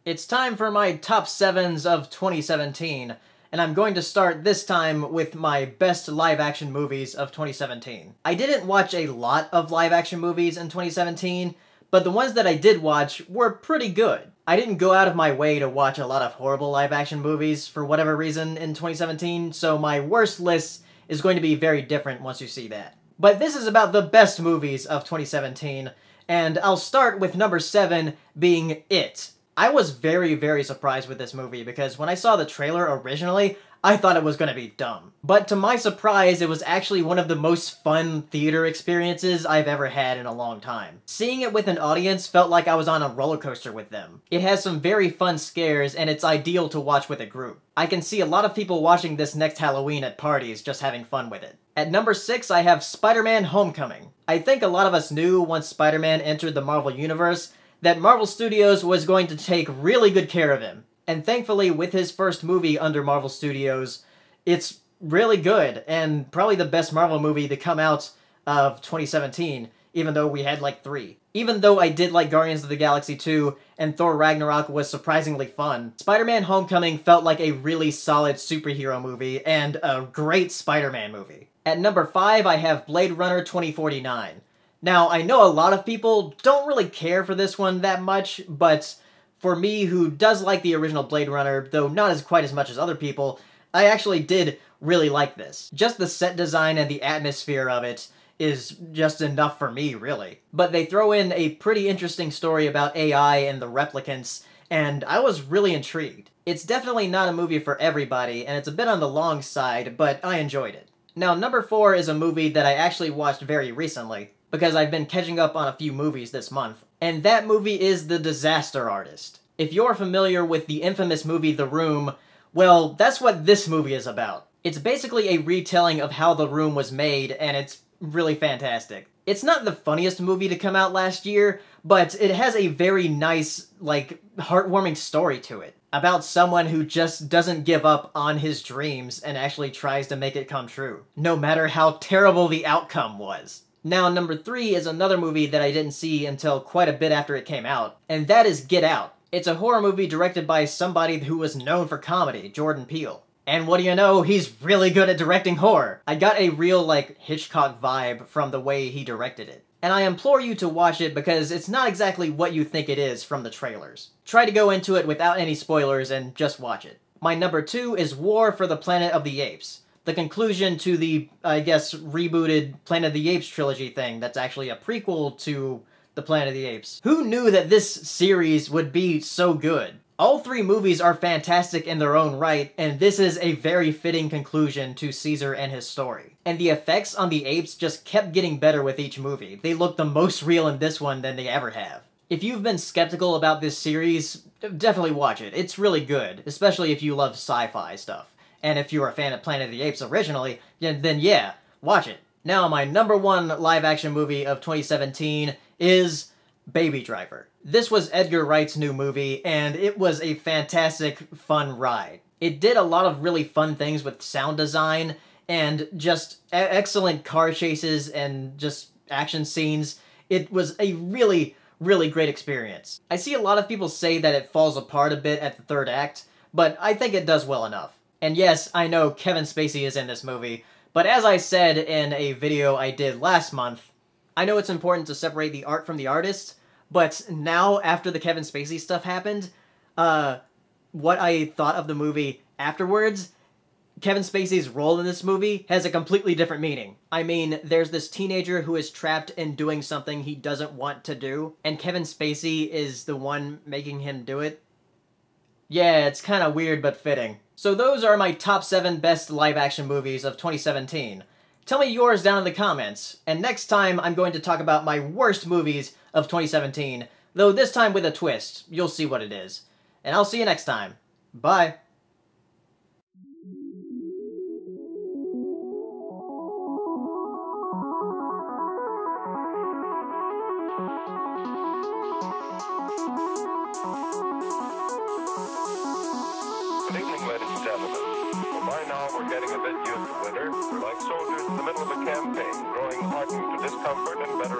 It's time for my top 7s of 2017, and I'm going to start this time with my best live-action movies of 2017. I didn't watch a lot of live-action movies in 2017, but the ones that I did watch were pretty good. I didn't go out of my way to watch a lot of horrible live-action movies for whatever reason in 2017, so my worst list is going to be very different once you see that. But this is about the best movies of 2017, and I'll start with number 7 being It. I was very surprised with this movie because when I saw the trailer originally, I thought it was going to be dumb. But to my surprise, it was actually one of the most fun theater experiences I've ever had in a long time. Seeing it with an audience felt like I was on a roller coaster with them. It has some very fun scares, and it's ideal to watch with a group. I can see a lot of people watching this next Halloween at parties just having fun with it. At number 6, I have Spider-Man Homecoming. I think a lot of us knew once Spider-Man entered the Marvel Universe that Marvel Studios was going to take really good care of him. And thankfully, with his first movie under Marvel Studios, it's really good, and probably the best Marvel movie to come out of 2017, even though we had like 3. Even though I did like Guardians of the Galaxy 2, and Thor Ragnarok was surprisingly fun, Spider-Man Homecoming felt like a really solid superhero movie, and a great Spider-Man movie. At number 5, I have Blade Runner 2049. Now, I know a lot of people don't really care for this one that much, but for me, who does like the original Blade Runner, though not quite as much as other people, I actually did really like this. Just the set design and the atmosphere of it is just enough for me, really. But they throw in a pretty interesting story about AI and the replicants, and I was really intrigued. It's definitely not a movie for everybody, and it's a bit on the long side, but I enjoyed it. Now, number 4 is a movie that I actually watched very recently, because I've been catching up on a few movies this month, and that movie is The Disaster Artist. If you're familiar with the infamous movie The Room, well, that's what this movie is about. It's basically a retelling of how The Room was made, and it's really fantastic. It's not the funniest movie to come out last year, but it has a very nice, heartwarming story to it, about someone who just doesn't give up on his dreams and actually tries to make it come true, no matter how terrible the outcome was. Now, number 3 is another movie that I didn't see until quite a bit after it came out, and that is Get Out. It's a horror movie directed by somebody who was known for comedy, Jordan Peele. And what do you know, he's really good at directing horror. I got a real, Hitchcock vibe from the way he directed it. And I implore you to watch it because it's not exactly what you think it is from the trailers. Try to go into it without any spoilers and just watch it. My number 2 is War for the Planet of the Apes. The conclusion to the, rebooted Planet of the Apes trilogy thing that's actually a prequel to the Planet of the Apes. Who knew that this series would be so good? All 3 movies are fantastic in their own right, and this is a very fitting conclusion to Caesar and his story. And the effects on the apes just kept getting better with each movie. They look the most real in this one than they ever have. If you've been skeptical about this series, definitely watch it. It's really good, especially if you love sci-fi stuff. And if you're a fan of Planet of the Apes originally, then yeah, watch it. Now, my number 1 live-action movie of 2017 is Baby Driver. This was Edgar Wright's new movie, and it was a fantastic, fun ride. It did a lot of really fun things with sound design, and just excellent car chases and just action scenes. It was a really great experience. I see a lot of people say that it falls apart a bit at the 3rd act, but I think it does well enough. And yes, I know Kevin Spacey is in this movie, but as I said in a video I did last month, I know it's important to separate the art from the artist, but now, after the Kevin Spacey stuff happened, what I thought of the movie afterwards, Kevin Spacey's role in this movie has a completely different meaning. I mean, there's this teenager who is trapped in doing something he doesn't want to do, and Kevin Spacey is the one making him do it. Yeah, it's kinda weird but fitting. So those are my top 7 best live-action movies of 2017. Tell me yours down in the comments, and next time I'm going to talk about my worst movies of 2017, though this time with a twist. You'll see what it is. And I'll see you next time. Bye. Good evening, ladies and gentlemen. Well, by now we're getting a bit used to winter. We're like soldiers in the middle of a campaign, growing hardened to discomfort and better